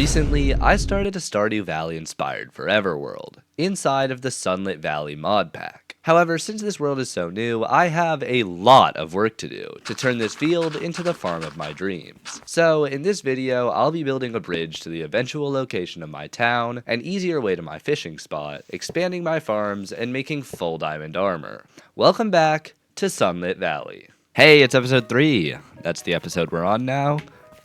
Recently, I started a Stardew Valley inspired forever world, inside of the Sunlit Valley mod pack. However, since this world is so new, I have a lot of work to do to turn this field into the farm of my dreams. So, in this video, I'll be building a bridge to the eventual location of my town, an easier way to my fishing spot, expanding my farms, and making full diamond armor. Welcome back to Sunlit Valley. Hey, it's episode 3. That's the episode we're on now.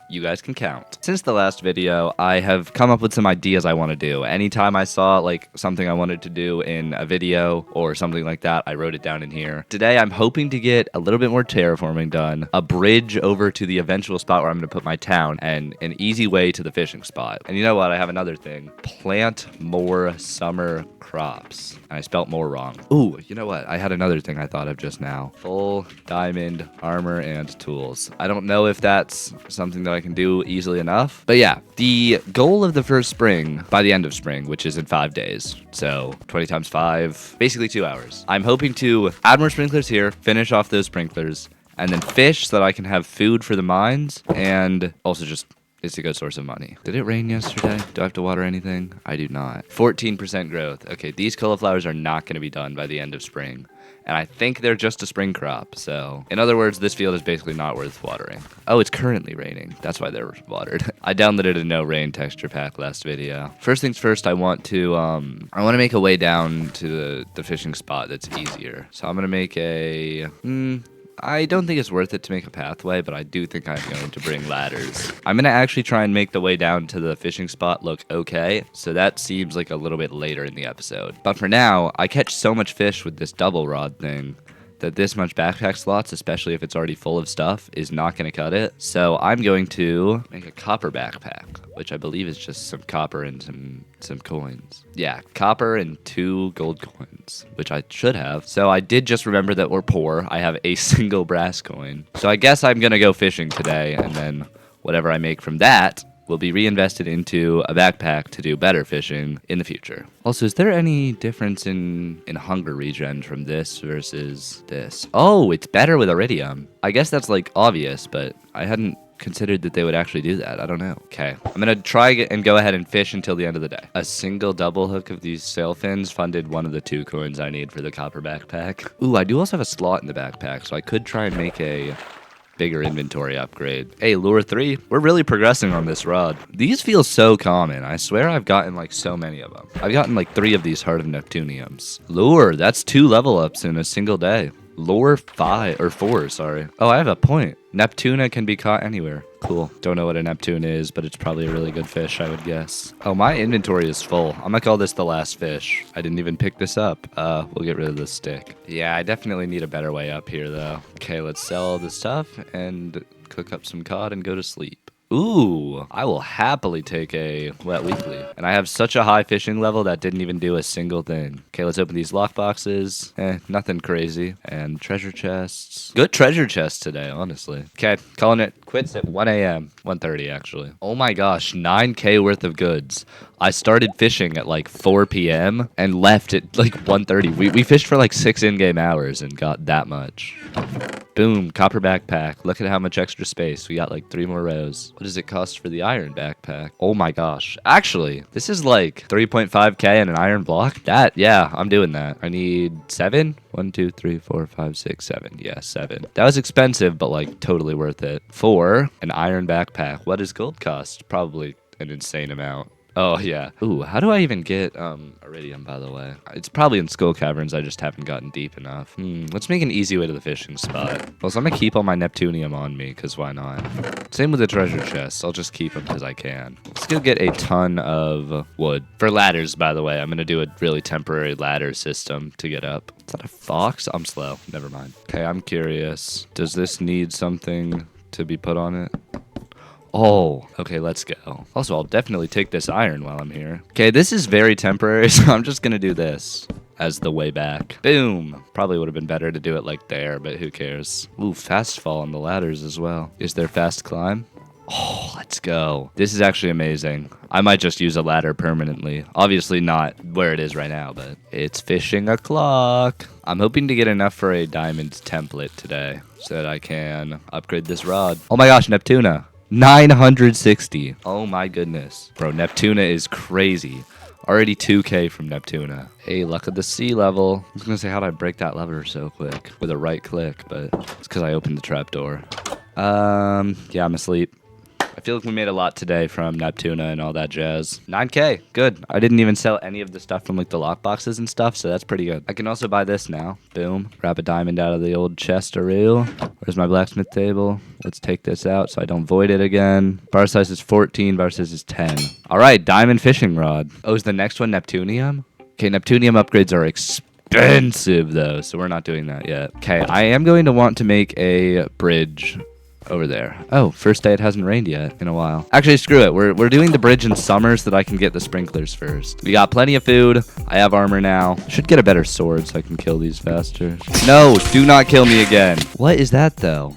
You guys can count. Since the last video, I have come up with some ideas I want to do. Anytime I saw like something I wanted to do in a video or something like that, I wrote it down in here. Today, I'm hoping to get a little bit more terraforming done, a bridge over to the eventual spot where I'm going to put my town, and an easy way to the fishing spot. And you know what? I have another thing. Plant more summer crops. I spelt more wrong. Ooh, you know what? I had another thing I thought of just now. Full diamond armor and tools. I don't know if that's something that I can do easily enough. But yeah, the goal of the first spring, by the end of spring, which is in 5 days, so 20 times 5, basically 2 hours. I'm hoping to add more sprinklers here, finish off those sprinklers, and then fish so that I can have food for the mines, and also just it's a good source of money. Did it rain yesterday? Do I have to water anything? I do not. 14% growth. Okay, these cauliflowers are not going to be done by the end of spring. And I think they're just a spring crop, so... In other words, this field is basically not worth watering. Oh, it's currently raining. That's why they're watered. I downloaded a no rain texture pack last video. First things first, I want to make a way down to the fishing spot that's easier. So I'm gonna make a... I don't think it's worth it to make a pathway, but I do think I'm going to bring ladders. I'm going to actually try and make the way down to the fishing spot look okay, so that seems like a little bit later in the episode. But for now, I catch so much fish with this double rod thing that this much backpack slots, especially if it's already full of stuff, is not going to cut it. So I'm going to make a copper backpack, which I believe is just some copper and some coins. Yeah, copper and 2 gold coins, which I should have. So I did just remember that we're poor. I have a single brass coin. So I guess I'm going to go fishing today, and then whatever I make from that will be reinvested into a backpack to do better fishing in the future. Also, is there any difference in hunger regen from this versus this? Oh, it's better with iridium. I guess that's like obvious, but I hadn't considered that they would actually do that. I don't know. Okay, I'm gonna try and go ahead and fish until the end of the day. A single double hook of these sail fins funded one of the 2 coins I need for the copper backpack. Ooh, I do also have a slot in the backpack, so I could try and make a bigger inventory upgrade. Hey, lure 3. We're really progressing on this rod. These feel so common. I swear I've gotten like so many of them. I've gotten like 3 of these Heart of Neptuniums. Lure, that's 2 level ups in a single day. Lure 5 or 4, sorry. Oh, I have a point. Neptuna can be caught anywhere. Cool. Don't know what a Neptune is, but it's probably a really good fish, I would guess. Oh, my inventory is full. I'm gonna call this the last fish. I didn't even pick this up. We'll get rid of this stick. Yeah, I definitely need a better way up here, though. Okay, let's sell all the stuff and cook up some cod and go to sleep. Ooh, I will happily take a wet weekly. And I have such a high fishing level that didn't even do a single thing. Okay, let's open these lockboxes. Nothing crazy. And treasure chests. Good treasure chests today, honestly. Okay, calling it quits at 1 a.m. 1:30 actually. Oh my gosh, 9K worth of goods. I started fishing at like 4 p.m. and left at like 1:30. We fished for like 6 in-game hours and got that much. Boom, copper backpack. Look at how much extra space. We got like 3 more rows. What does it cost for the iron backpack? Oh my gosh. Actually, this is like 3.5K and an iron block. Yeah, I'm doing that. I need 7. 1, 2, 3, 4, 5, 6, 7. Yeah, 7. That was expensive, but like totally worth it. For an iron backpack. What does gold cost? Probably an insane amount. Oh, yeah. Ooh, how do I even get iridium, by the way? It's probably in skull caverns. I just haven't gotten deep enough. Let's make an easy way to the fishing spot. Well, so I'm gonna keep all my Neptunium on me, because why not? Same with the treasure chests. I'll just keep them because I can. Let's go get a ton of wood. For ladders, by the way, I'm gonna do a really temporary ladder system to get up. Is that a fox? I'm slow. Never mind. Okay, I'm curious. Does this need something to be put on it? Oh, okay, let's go. Also, I'll definitely take this iron while I'm here. Okay, this is very temporary, so I'm just gonna do this as the way back. Boom. Probably would have been better to do it like there, but who cares? Ooh, fast fall on the ladders as well. Is there fast climb? Oh, let's go. This is actually amazing. I might just use a ladder permanently. Obviously not where it is right now, but it's fishing o'clock. I'm hoping to get enough for a diamond template today so that I can upgrade this rod. Oh my gosh, Neptuna. 960. Oh my goodness. Bro, Neptuna is crazy. Already 2K from Neptuna. Hey, luck of the sea level. I was gonna say, how'd I break that lever so quick? With a right click, but it's because I opened the trapdoor. Yeah, I'm asleep. I feel like we made a lot today from Neptuna and all that jazz. 9K, good. I didn't even sell any of the stuff from like the lockboxes and stuff, so that's pretty good. I can also buy this now. Boom. Grab a diamond out of the old chest-a-roo. Where's my blacksmith table? Let's take this out so I don't void it again. Bar size is 14, bar size is 10. All right, diamond fishing rod. Oh, is the next one Neptunium? Okay, Neptunium upgrades are expensive though, so we're not doing that yet. Okay, I am going to want to make a bridge over there. Oh, first day it hasn't rained yet in a while. Actually, screw it. We're doing the bridge in summer so that I can get the sprinklers first. We got plenty of food. I have armor now. Should get a better sword so I can kill these faster. No, do not kill me again. What is that though?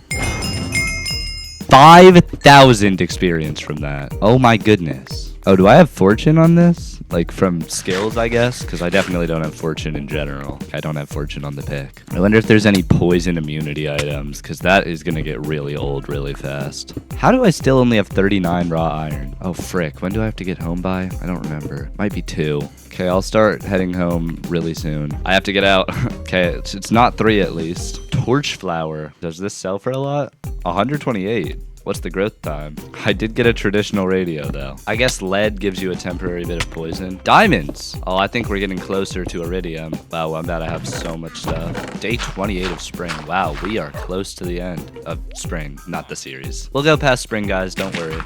5,000 experience from that. Oh my goodness. Oh, do I have fortune on this? Like from skills, I guess? Because I definitely don't have fortune in general. I don't have fortune on the pick. I wonder if there's any poison immunity items, because that is going to get really old really fast. How do I still only have 39 raw iron? Oh, frick. When do I have to get home by? I don't remember. Might be 2. Okay, I'll start heading home really soon. I have to get out. Okay, it's not 3 at least. Torch flower. Does this sell for a lot? 128. What's the growth time? I did get a traditional radio, though. I guess lead gives you a temporary bit of poison. Diamonds! Oh, I think we're getting closer to iridium. Wow, I'm about to have so much stuff. Day 28 of spring. Wow, we are close to the end of spring, not the series. We'll go past spring, guys. Don't worry.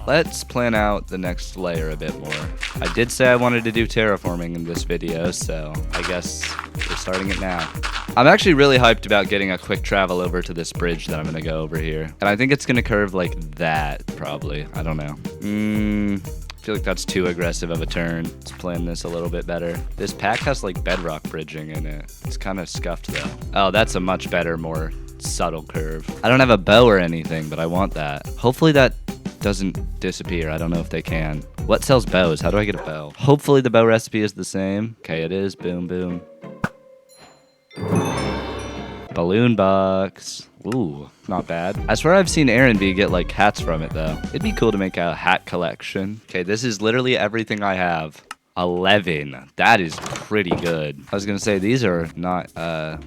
Let's plan out the next layer a bit more. I did say I wanted to do terraforming in this video, so I guess we're starting it now. I'm actually really hyped about getting a quick travel over to this bridge that I'm going to go over here. And I think it's going to curve like that, probably. I don't know. I feel like that's too aggressive of a turn. Let's plan this a little bit better. This pack has like bedrock bridging in it. It's kind of scuffed though. Oh, that's a much better, more subtle curve. I don't have a bow or anything, but I want that. Hopefully that doesn't disappear. I don't know if they can. What sells bows? How do I get a bow? Hopefully the bow recipe is the same. Okay, it is. Boom, boom. Balloon box. Ooh, not bad. I swear I've seen Aaron B get like hats from it though. It'd be cool to make a hat collection. Okay, this is literally everything I have. 11. That is pretty good. I was gonna say these are not how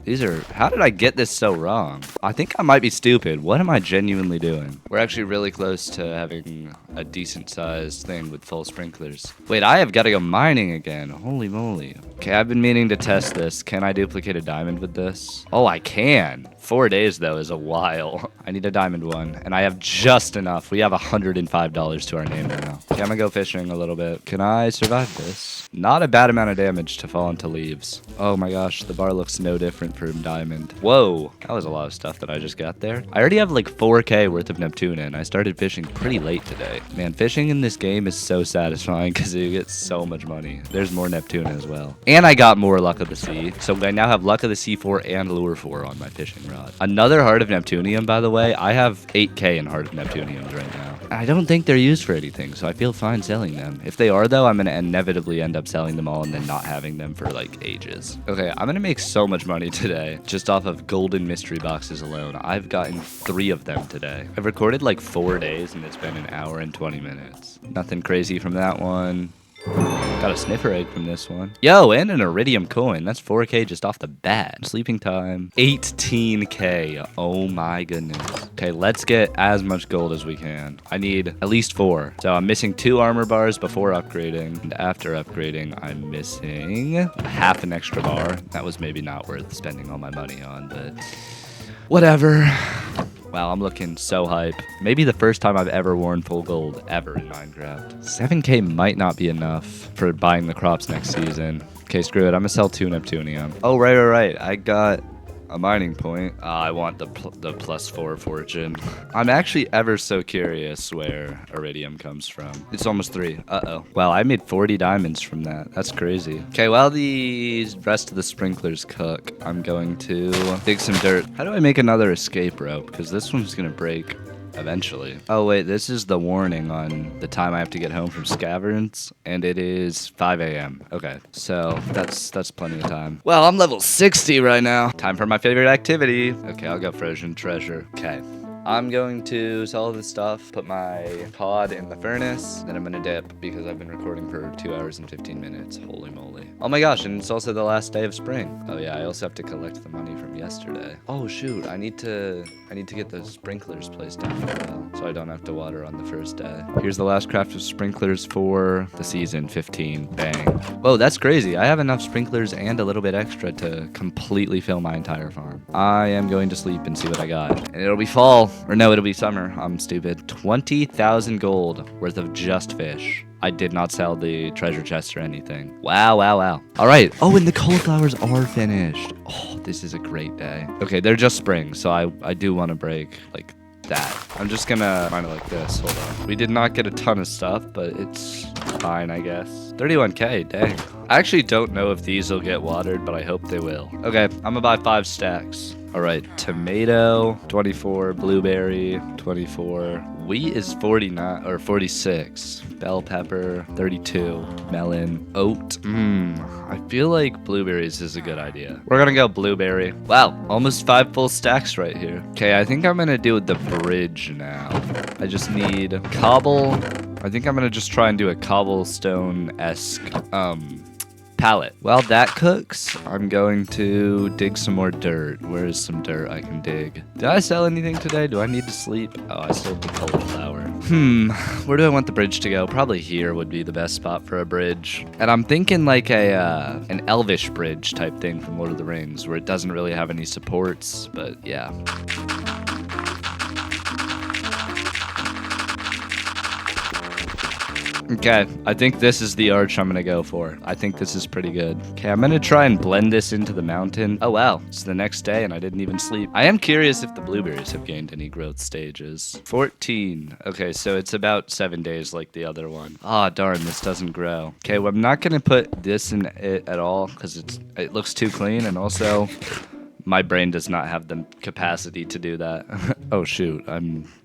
did I get this so wrong? I think I might be stupid. What am I genuinely doing? We're actually really close to having a decent sized thing with full sprinklers. Wait, I have got to go mining again. Holy moly. Okay, I've been meaning to test this. Can I duplicate a diamond with this? Oh, I can. 4 days though is a while. I need a diamond one and I have just enough. We have $105 to our name now. Okay, I'm gonna go fishing a little bit. Can I survive this? Not a bad amount of damage to fall into leaves. Oh my gosh, the bar looks no different from diamond. Whoa, that was a lot of stuff that I just got there. I already have like 4K worth of Neptuna and I started fishing pretty late today. Man, fishing in this game is so satisfying because you get so much money. There's more Neptuna as well. And I got more Luck of the Sea. So I now have Luck of the Sea 4 and Lure 4 on my fishing rod. Another Heart of Neptunium, by the way. I have 8K in Heart of Neptuniums right now. I don't think they're used for anything, so I feel fine selling them. If they are, though, I'm going to inevitably end up selling them all and then not having them for, like, ages. Okay, I'm going to make so much money today just off of golden mystery boxes alone. I've gotten 3 of them today. I've recorded, like, 4 days, and it's been an hour and 20 minutes. Nothing crazy from that one. Got a sniffer egg from this one. Yo, and an iridium coin. That's 4K just off the bat. Sleeping time. 18K. Oh my goodness. Okay, let's get as much gold as we can. I need at least 4. So I'm missing 2 armor bars before upgrading. And after upgrading, I'm missing half an extra bar. That was maybe not worth spending all my money on, but whatever. Wow, I'm looking so hype. Maybe the first time I've ever worn full gold ever in Minecraft. 7K might not be enough for buying the crops next season. Okay, screw it. I'm gonna sell 2 Neptunium. Oh, right. I got a mining point. I want the +4 fortune. I'm actually ever so curious where iridium comes from. It's almost 3. Uh-oh. Wow, I made 40 diamonds from that. That's crazy. Okay, while the rest of the sprinklers cook, I'm going to dig some dirt. How do I make another escape rope? Because this one's gonna break eventually. Oh wait, this is the warning on the time I have to get home from scaverns, and it is 5 a.m. Okay, so that's plenty of time. Well, I'm level 60 right now. Time for my favorite activity. Okay, I'll go frozen treasure. Okay. I'm going to sell all this stuff, put my cod in the furnace, then I'm gonna dip because I've been recording for 2 hours and 15 minutes. Holy moly. Oh my gosh, and it's also the last day of spring. Oh yeah, I also have to collect the money from yesterday. Oh shoot, I need to get the sprinklers placed down as well, so I don't have to water on the first day. Here's the last craft of sprinklers for the season, 15. Bang. Whoa, that's crazy. I have enough sprinklers and a little bit extra to completely fill my entire farm. I am going to sleep and see what I got. And it'll be fall. Or no, it'll be summer. I'm stupid. 20,000 gold worth of just fish. I did not sell the treasure chest or anything. Wow, wow, wow. All right. Oh, and the cauliflowers are finished. Oh, this is a great day. Okay, they're just spring, so I do want to break, like, that. I'm just gonna mine it like this. Hold on. We did not get a ton of stuff, but it's fine, I guess. 31k, dang. I actually don't know if these will get watered, but I hope they will. Okay, I'm gonna buy 5 stacks. All right, tomato, 24, blueberry, 24. Wheat is 49 or 46. Bell pepper, 32. Melon, oat. I feel like blueberries is a good idea. We're gonna go blueberry. Wow, almost 5 full stacks right here. Okay, I think I'm gonna do the bridge now. I just need cobble. I think I'm gonna just try and do a cobblestone-esque pallet. While that cooks, I'm going to dig some more dirt. Where is some dirt I can dig? Did I sell anything today? Do I need to sleep? Oh, I sold the cauliflower. Where do I want the bridge to go? Probably here would be the best spot for a bridge. And I'm thinking like an elvish bridge type thing from Lord of the Rings, where it doesn't really have any supports, but yeah. Okay, I think this is the arch I'm gonna go for. I think this is pretty good. Okay, I'm gonna try and blend this into the mountain. Oh wow, it's the next day and I didn't even sleep. I am curious if the blueberries have gained any growth stages. 14. Okay, so it's about 7 days like the other one. Ah, darn, this doesn't grow. Okay, well, I'm not gonna put this in it at all because it looks too clean, and also my brain does not have the capacity to do that. Oh shoot,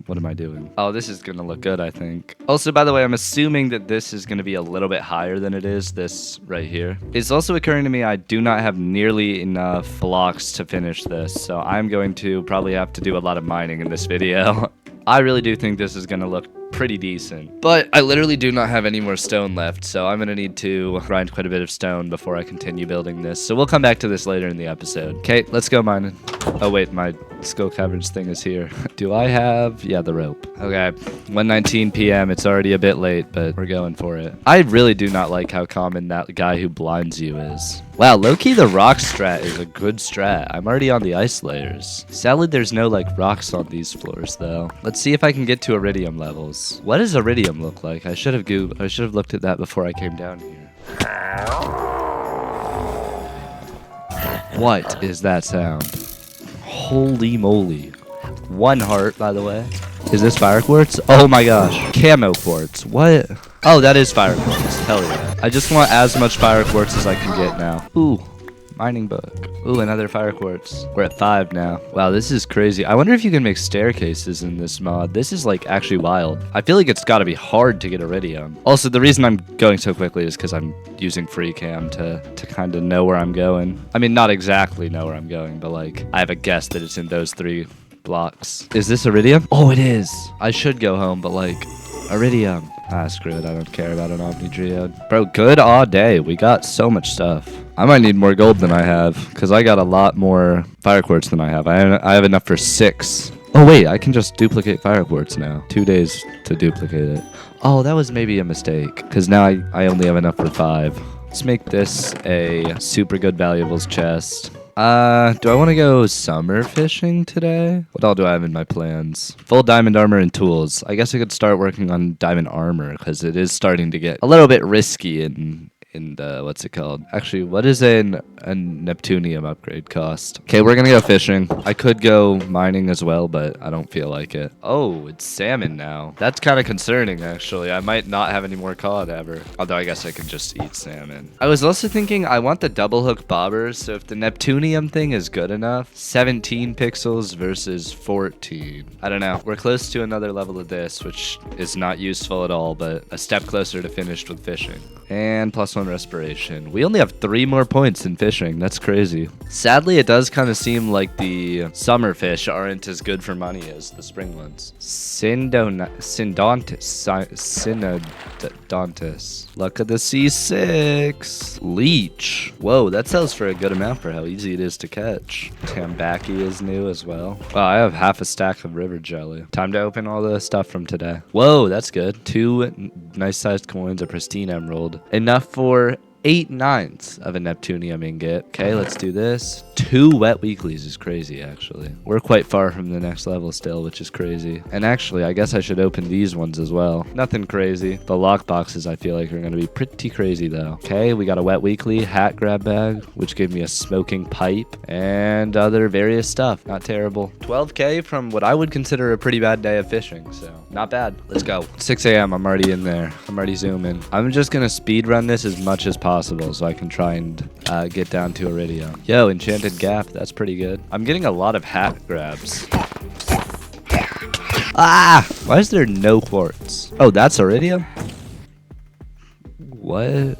what am I doing? Oh, this is gonna look good, I think. Also, by the way, I'm assuming that this is gonna be a little bit higher than it is, this right here. It's also occurring to me I do not have nearly enough blocks to finish this, so I'm going to probably have to do a lot of mining in this video. I really do think this is gonna look pretty decent. But I literally do not have any more stone left, so I'm gonna need to grind quite a bit of stone before I continue building this. So we'll come back to this later in the episode. Okay, let's go mining. Oh wait, my skull caverns thing is here. Do I have? Yeah, the rope. Okay, 1:19 p.m. It's already a bit late, but we're going for it. I really do not like how common that guy who blinds you is. Wow, low-key the rock strat is a good strat. I'm already on the ice layers. Sadly, there's no like rocks on these floors though. Let's see if I can get to iridium levels. What does iridium look like? I should have looked at that before I came down here. What is that sound? Holy moly. 1 heart, by the way. Is this fire quartz? Oh my gosh. Camo quartz. What? Oh, that is fire quartz. Hell yeah. I just want as much fire quartz as I can get now. Ooh. Mining book. Ooh, another fire quartz. We're at 5 now. Wow, this is crazy. I wonder if you can make staircases in this mod. This is like actually wild. I feel like it's got to be hard to get iridium. Also, the reason I'm going so quickly is because I'm using free cam to kind of know where I'm going. I mean, not exactly know where I'm going, but like I have a guess that it's in those 3 blocks. Is this iridium? Oh, it is. I should go home, but like iridium. Ah, screw it. I don't care about an Omni Geode. Bro, good all day. We got so much stuff. I might need more gold than I have, because I got a lot more fire quartz than I have. I have enough for 6. Oh, wait. I can just duplicate fire quartz now. 2 days to duplicate it. Oh, that was maybe a mistake, because now I only have enough for 5. Let's make this a super good valuables chest. Do I want to go summer fishing today? What all do I have in my plans? Full diamond armor and tools. I guess I could start working on diamond armor because it is starting to get a little bit risky in the, what's it called? Actually, what is a Neptunium upgrade cost? Okay, we're gonna go fishing. I could go mining as well, but I don't feel like it. Oh, it's salmon now. That's kind of concerning, actually. I might not have any more cod ever. Although I guess I can just eat salmon. I was also thinking I want the double hook bobbers, so if the Neptunium thing is good enough, 17 pixels versus 14. I don't know. We're close to another level of this, which is not useful at all, but a step closer to finished with fishing. And +1 stone respiration. We only have 3 more points in fishing. That's crazy. Sadly, it does kind of seem like the summer fish aren't as good for money as the spring ones. Synodontis. Luck of the C6. Leech. Whoa, that sells for a good amount for how easy it is to catch. Tambaki is new as well. Wow, I have half a stack of river jelly. Time to open all the stuff from today. Whoa, that's good. 2 nice sized coins, a pristine emerald. Enough for 8/9 of a Neptunium ingot. Okay, let's do this. 2 wet weeklies is crazy, actually. We're quite far from the next level still, which is crazy. And actually, I guess I should open these ones as well. Nothing crazy. The lock boxes, I feel like, are going to be pretty crazy, though. Okay, we got a wet weekly, hat grab bag, which gave me a smoking pipe, and other various stuff. Not terrible. 12K from what I would consider a pretty bad day of fishing, so not bad. Let's go. 6 a.m. I'm already in there. I'm already zooming. I'm just going to speed run this as much as possible so I can try and get down to Iridium. Yo, Enchanted Gap, that's pretty good. I'm getting a lot of hat grabs. Ah! Why is there no quartz? Oh, that's Iridium? What?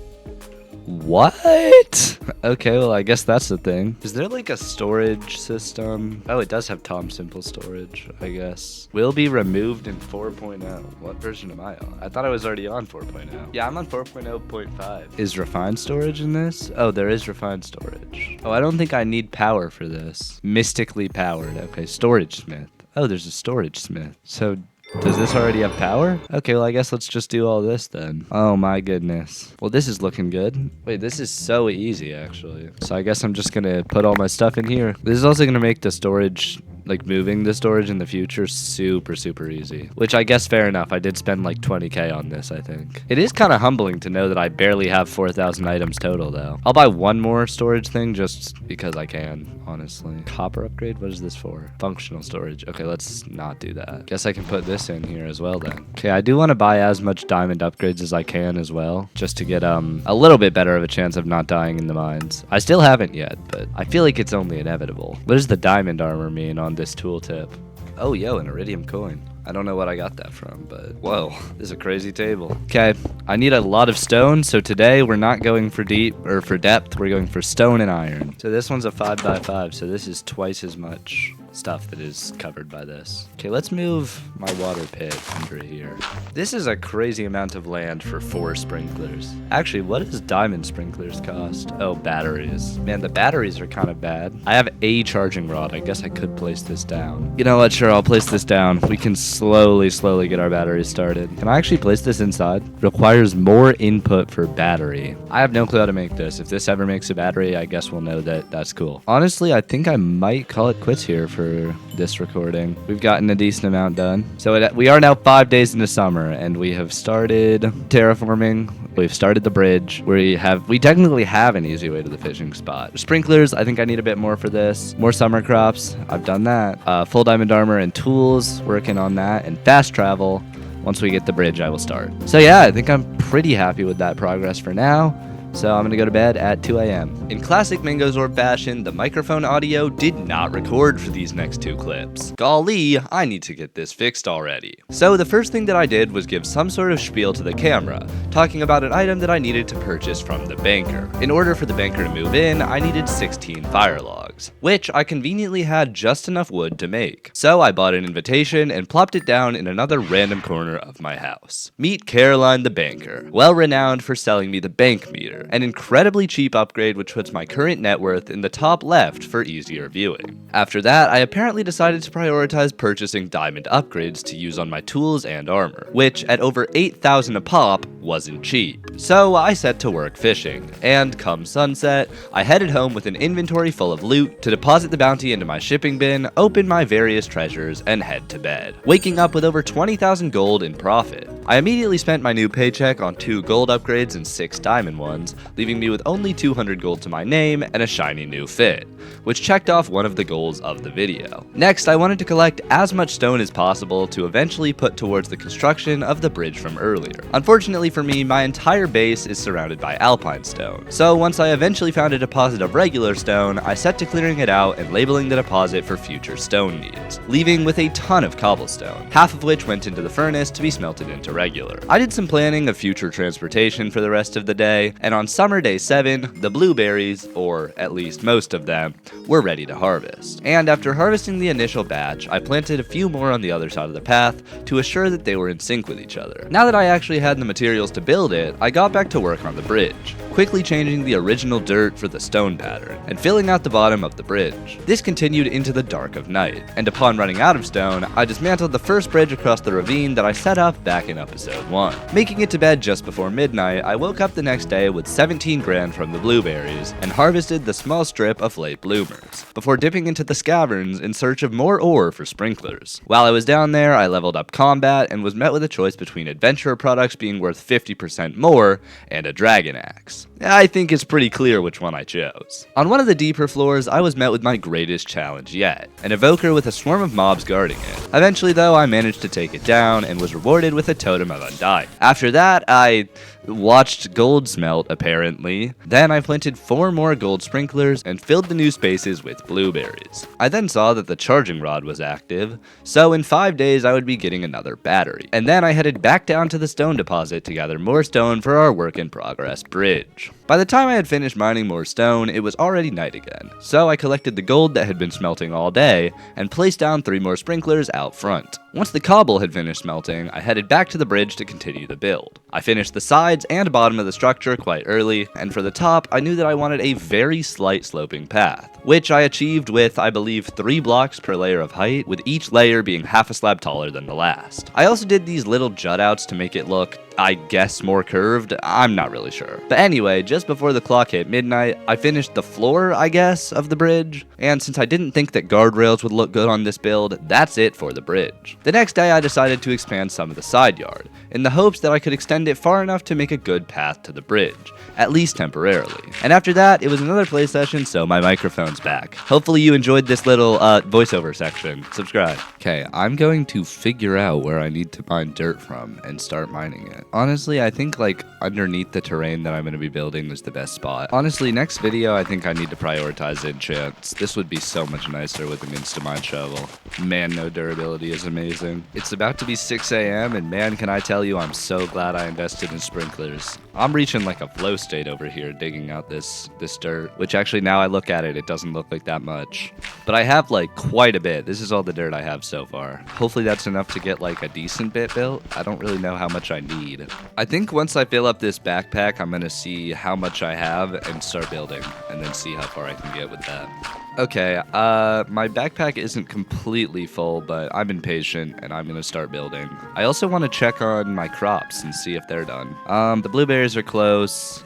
What? Okay, well, I guess that's the thing. Is there like a storage system? Oh, it does have Tom Simple storage, I guess. Will be removed in 4.0. What version am I on? I thought I was already on 4.0. Yeah, I'm on 4.0.5. Is refined storage in this? Oh, there is refined storage. Oh, I don't think I need power for this. Mystically powered. Okay, storage smith. Oh, there's a storage smith. So does this already have power? Okay, well, I guess let's just do all this then. Oh my goodness. Well, this is looking good. Wait, this is so easy, actually. So I guess I'm just gonna put all my stuff in here. This is also gonna make the storage, like moving the storage in the future, super easy. Which I guess fair enough. I did spend like 20K on this, I think. It is kind of humbling to know that I barely have 4,000 items total, though. I'll buy one more storage thing just because I can, honestly. Copper upgrade? What is this for? Functional storage. Okay, let's not do that. Guess I can put this in here as well then. Okay, I do want to buy as much diamond upgrades as I can as well, just to get a little bit better of a chance of not dying in the mines. I still haven't yet, but I feel like it's only inevitable. What does the diamond armor mean on this tooltip? Oh, yo, an iridium coin. I don't know what I got that from, but whoa, this is a crazy table. Okay, I need a lot of stone, so today we're not going for deep or for depth, we're going for stone and iron. So this one's a 5x5, so this is twice as much stuff that is covered by this. Okay, let's move my water pit under here. This is a crazy amount of land for 4 sprinklers. Actually, what does diamond sprinklers cost? Oh, batteries. Man, the batteries are kind of bad. I have a charging rod. I guess I could place this down. You know what? Sure, I'll place this down. We can slowly get our batteries started. Can I actually place this inside? Requires more input for battery. I have no clue how to make this. If this ever makes a battery, I guess we'll know that that's cool. Honestly, I think I might call it quits here for this recording. We've gotten a decent amount done. So we are now 5 days into summer, and we have started terraforming. We've started the bridge. We technically have an easy way to the fishing spot. Sprinklers, I think I need a bit more for this. More summer crops, I've done that. Full diamond armor and tools, working on that. And fast travel. Once we get the bridge, I will start. So yeah, I think I'm pretty happy with that progress for now. So I'm gonna go to bed at 2 a.m. In classic Mangozorb fashion, the microphone audio did not record for these next 2 clips. Golly, I need to get this fixed already. So the first thing that I did was give some sort of spiel to the camera, talking about an item that I needed to purchase from the banker. In order for the banker to move in, I needed 16 fire logs, which I conveniently had just enough wood to make. So I bought an invitation and plopped it down in another random corner of my house. Meet Caroline the banker, well renowned for selling me the bank meter, an incredibly cheap upgrade which puts my current net worth in the top left for easier viewing. After that, I apparently decided to prioritize purchasing diamond upgrades to use on my tools and armor, which at over 8,000 a pop wasn't cheap. So I set to work fishing, and come sunset, I headed home with an inventory full of loot to deposit the bounty into my shipping bin, open my various treasures, and head to bed, waking up with over 20,000 gold in profit. I immediately spent my new paycheck on 2 gold upgrades and 6 diamond ones, leaving me with only 200 gold to my name and a shiny new fit, which checked off one of the goals of the video. Next, I wanted to collect as much stone as possible to eventually put towards the construction of the bridge from earlier. Unfortunately for me, my entire base is surrounded by alpine stone, so once I eventually found a deposit of regular stone, I set to clearing it out and labeling the deposit for future stone needs, leaving with a ton of cobblestone, half of which went into the furnace to be smelted into regular. I did some planning of future transportation for the rest of the day, and on summer day 7, the blueberries, or at least most of them, were ready to harvest. And after harvesting the initial batch, I planted a few more on the other side of the path to assure that they were in sync with each other. Now that I actually had the materials to build it, I got back to work on the bridge, quickly changing the original dirt for the stone pattern, and filling out the bottom of the bridge. This continued into the dark of night, and upon running out of stone, I dismantled the first bridge across the ravine that I set up back in episode 1. Making it to bed just before midnight, I woke up the next day with 17 grand from the blueberries, and harvested the small strip of late bloomers, before dipping into the caverns in search of more ore for sprinklers. While I was down there, I leveled up combat and was met with a choice between adventurer products being worth 50% more and a dragon axe. I think it's pretty clear which one I chose. On one of the deeper floors, I was met with my greatest challenge yet, an evoker with a swarm of mobs guarding it. Eventually though, I managed to take it down and was rewarded with a totem of undying. After that, I watched gold smelt apparently. Then I planted 4 more gold sprinklers and filled the new spaces with blueberries. I then saw that the charging rod was active, so in 5 days I would be getting another battery. And then I headed back down to the stone deposit to gather more stone for our work in progress bridge. By the time I had finished mining more stone, it was already night again, so I collected the gold that had been smelting all day and placed down 3 more sprinklers out front. Once the cobble had finished smelting, I headed back to the bridge to continue the build. I finished the sides and bottom of the structure quite early, and for the top, I knew that I wanted a very slight sloping path, which I achieved with, I believe, 3 blocks per layer of height, with each layer being half a slab taller than the last. I also did these little jut outs to make it look, I guess, more curved. I'm not really sure. But anyway, just before the clock hit midnight, I finished the floor, I guess, of the bridge. And since I didn't think that guardrails would look good on this build, that's it for the bridge. The next day, I decided to expand some of the side yard, in the hopes that I could extend it far enough to make a good path to the bridge, at least temporarily. And after that, it was another play session, so my microphone's back. Hopefully you enjoyed this little voiceover section. Subscribe. Okay, I'm going to figure out where I need to mine dirt from and start mining it. Honestly, I think like underneath the terrain that I'm going to be building is the best spot. Honestly, next video, I think I need to prioritize enchants. This would be so much nicer with an Instamine shovel. Man, no durability is amazing. It's about to be 6 a.m. and man, can I tell you, I'm so glad I invested in sprinklers. I'm reaching like a flow state over here digging out this dirt, which actually now I look at it, it doesn't look like that much. But I have like quite a bit. This is all the dirt I have so far. Hopefully that's enough to get like a decent bit built. I don't really know how much I need. I think once I fill up this backpack, I'm gonna see how much I have and start building, and then see how far I can get with that. Okay, my backpack isn't completely full, but I'm impatient and I'm gonna start building. I also want to check on my crops and see if they're done. The blueberries are close.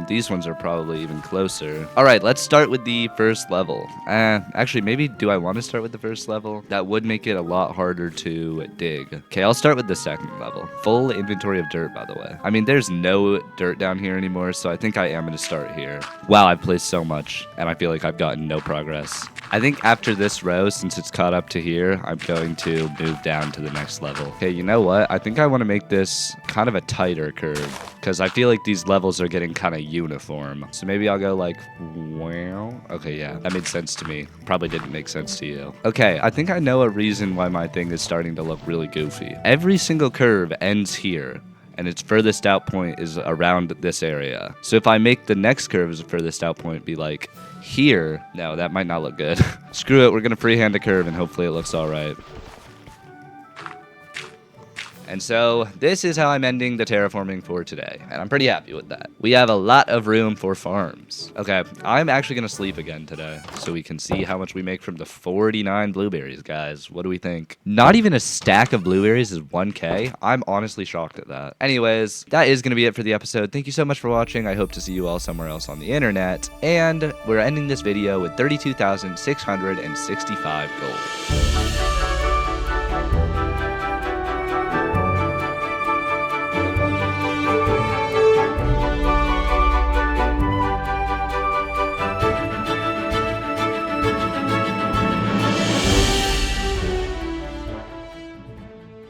These ones are probably even closer. All right, let's start with the first level. Actually, maybe do I want to start with the first level? That would make it a lot harder to dig. Okay, I'll start with the second level. Full inventory of dirt, by the way. I mean, there's no dirt down here anymore, so I think I am going to start here. Wow, I've placed so much, and I feel like I've gotten no progress. I think after this row, since it's caught up to here, I'm going to move down to the next level. Okay, you know what? I think I want to make this kind of a tighter curve, because I feel like these levels are getting kind of uniform. So maybe I'll go like, wow. Okay, yeah, that made sense to me. Probably didn't make sense to you. Okay, I think I know a reason why my thing is starting to look really goofy. Every single curve ends here, and its furthest out point is around this area. So if I make the next curve's furthest out point be like here, no, that might not look good. Screw it, we're gonna freehand a curve and hopefully it looks all right. And so this is how I'm ending the terraforming for today, and I'm pretty happy with that. We have a lot of room for farms. Okay, I'm actually gonna sleep again today, so we can see how much we make from the 49 blueberries, guys. What do we think? Not even a stack of blueberries is 1K. I'm honestly shocked at that. Anyways, that is gonna be it for the episode. Thank you so much for watching. I hope to see you all somewhere else on the internet, and we're ending this video with 32,665 gold.